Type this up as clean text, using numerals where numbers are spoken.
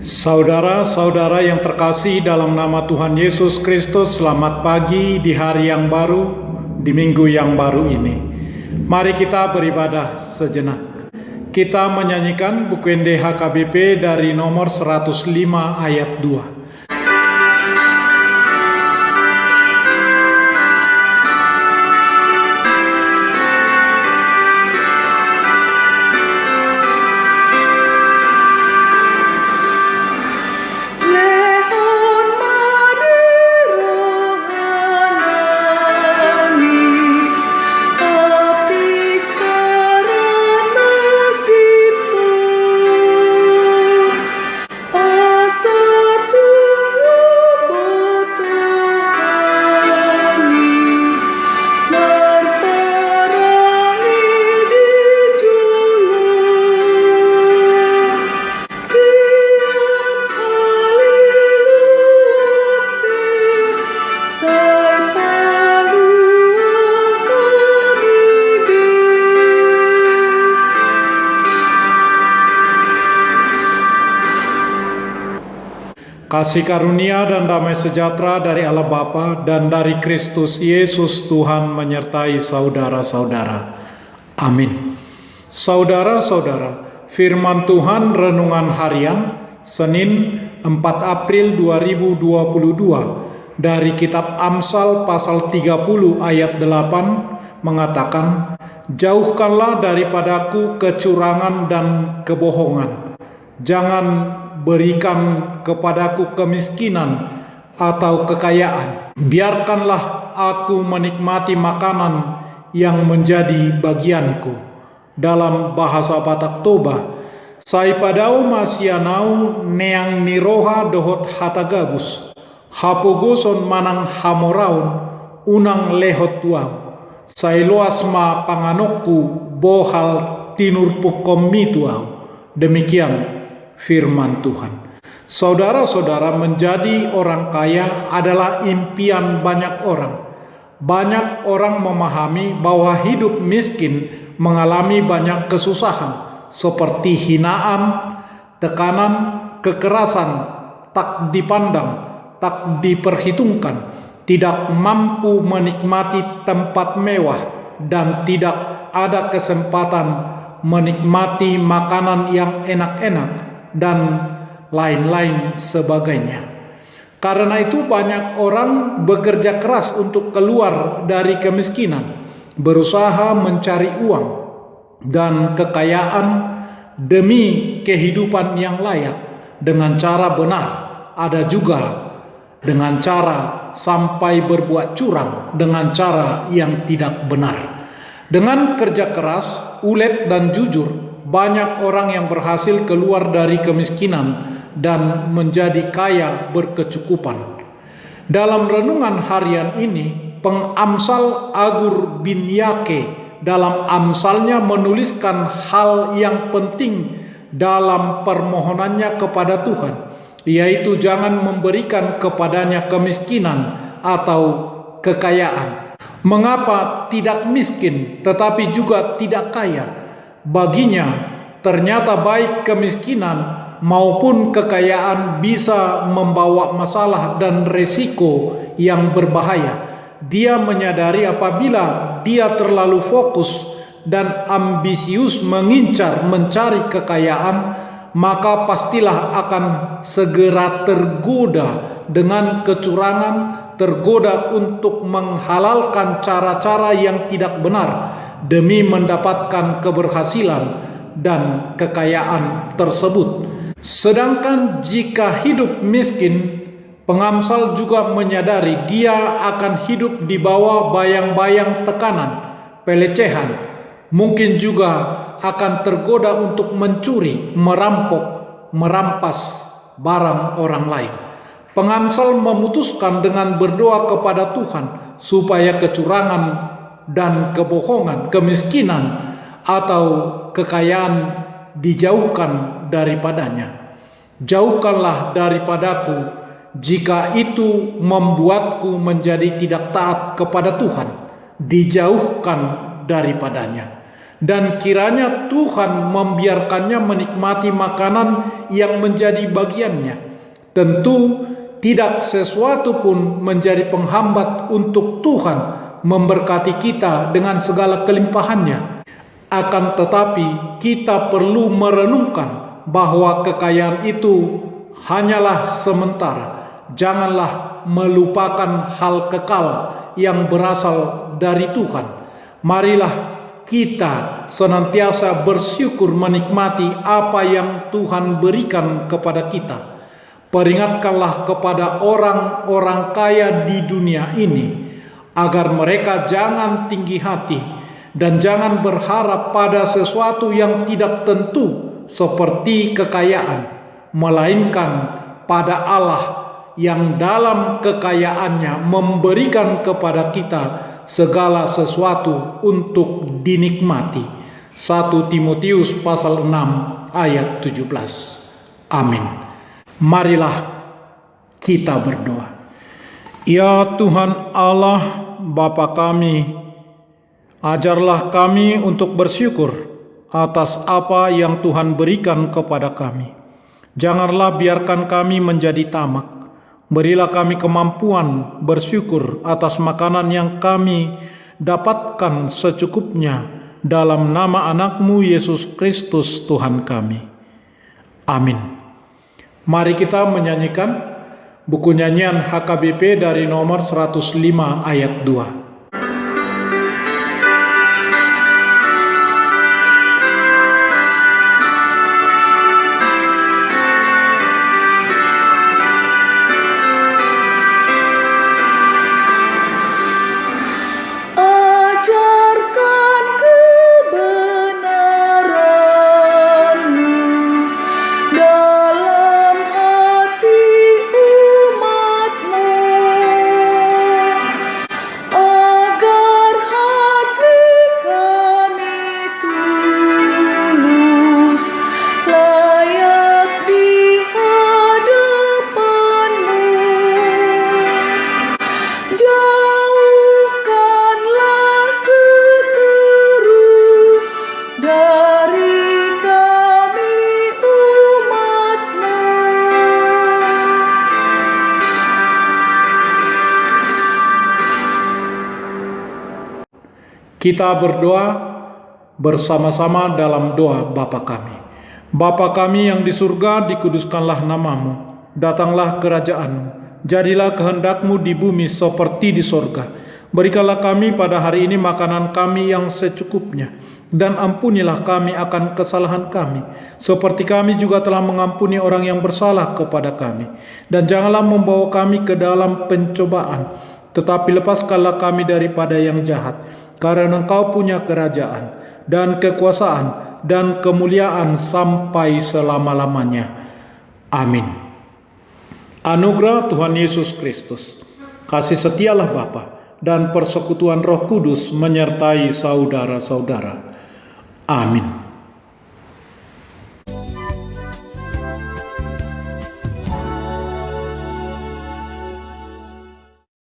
Saudara-saudara yang terkasih dalam nama Tuhan Yesus Kristus, selamat pagi di hari yang baru, di minggu yang baru ini. Mari kita beribadah sejenak. Kita menyanyikan buku NDHKBP dari nomor 105 ayat 2. Kasih karunia dan damai sejahtera dari Allah Bapa dan dari Kristus Yesus Tuhan menyertai saudara-saudara. Amin. Saudara-saudara, firman Tuhan renungan harian Senin 4 April 2022 dari kitab Amsal pasal 30 ayat 8 mengatakan, "Jauhkanlah daripadaku kecurangan dan kebohongan. Jangan berikan kepadaku kemiskinan atau kekayaan. Biarkanlah aku menikmati makanan yang menjadi bagianku." Dalam bahasa Batak Toba, "Saipadau masianau neang niroha dohot hatagabus, hapogoson manang hamoraun unang lehot tuau, sailoas ma panganokku bohal tinurpukom mituau." Demikian firman Tuhan. Saudara-saudara, menjadi orang kaya adalah impian banyak orang. Banyak orang memahami bahwa hidup miskin mengalami banyak kesusahan seperti hinaan, tekanan, kekerasan, tak dipandang, tak diperhitungkan, tidak mampu menikmati tempat mewah, dan tidak ada kesempatan menikmati makanan yang enak-enak dan lain-lain sebagainya. Karena itu banyak orang bekerja keras untuk keluar dari kemiskinan, berusaha mencari uang dan kekayaan demi kehidupan yang layak dengan cara benar. Ada juga dengan cara sampai berbuat curang dengan cara yang tidak benar. Dengan kerja keras, ulet dan jujur, banyak orang yang berhasil keluar dari kemiskinan dan menjadi kaya berkecukupan. Dalam renungan harian ini, pengamsal Agur bin Yake dalam amsalnya menuliskan hal yang penting dalam permohonannya kepada Tuhan, yaitu jangan memberikan kepadanya kemiskinan atau kekayaan. Mengapa tidak miskin tetapi juga tidak kaya? Baginya, ternyata baik kemiskinan maupun kekayaan bisa membawa masalah dan resiko yang berbahaya. Dia menyadari apabila dia terlalu fokus dan ambisius mengincar mencari kekayaan, maka pastilah akan segera tergoda dengan kecurangan, tergoda untuk menghalalkan cara-cara yang tidak benar demi mendapatkan keberhasilan dan kekayaan tersebut. Sedangkan jika hidup miskin, pengamsal juga menyadari dia akan hidup di bawah bayang-bayang tekanan, pelecehan, mungkin juga akan tergoda untuk mencuri, merampok, merampas barang orang lain. Pengamsal memutuskan dengan berdoa kepada Tuhan supaya kecurangan dan kebohongan, kemiskinan atau kekayaan dijauhkan daripadanya. "Jauhkanlah daripadaku jika itu membuatku menjadi tidak taat kepada Tuhan." Dijauhkan daripadanya. dan kiranya Tuhan membiarkannya menikmati makanan yang menjadi bagiannya. Tentu tidak sesuatu pun menjadi penghambat untuk Tuhan memberkati kita dengan segala kelimpahannya. Akan tetapi kita perlu merenungkan bahwa kekayaan itu hanyalah sementara. Janganlah melupakan hal kekal yang berasal dari Tuhan. Marilah kita senantiasa bersyukur menikmati apa yang Tuhan berikan kepada kita. Peringatkanlah kepada orang-orang kaya di dunia ini agar mereka jangan tinggi hati dan jangan berharap pada sesuatu yang tidak tentu seperti kekayaan, melainkan pada Allah yang dalam kekayaannya memberikan kepada kita segala sesuatu untuk dinikmati. 1 Timotius pasal 6 ayat 17. Amin. Marilah kita berdoa. Ya Tuhan Allah Bapa kami, ajarlah kami untuk bersyukur atas apa yang Tuhan berikan kepada kami. Janganlah biarkan kami menjadi tamak. Berilah kami kemampuan bersyukur atas makanan yang kami dapatkan secukupnya dalam nama Anak-Mu Yesus Kristus Tuhan kami. Amin. Mari kita menyanyikan buku nyanyian HKBP dari nomor 105 ayat 2. Kita berdoa bersama-sama dalam doa Bapa kami. Bapa kami yang di surga, dikuduskanlah nama-Mu. Datanglah kerajaan-Mu. Jadilah kehendak-Mu di bumi seperti di sorga. Berikanlah kami pada hari ini makanan kami yang secukupnya. Dan ampunilah kami akan kesalahan kami, seperti kami juga telah mengampuni orang yang bersalah kepada kami. Dan janganlah membawa kami ke dalam pencobaan, tetapi lepaskanlah kami daripada yang jahat. Karena Engkau punya kerajaan dan kekuasaan dan kemuliaan sampai selama-lamanya. Amin. Anugerah Tuhan Yesus Kristus, kasih setialah Bapa, dan persekutuan Roh Kudus menyertai saudara-saudara. Amin.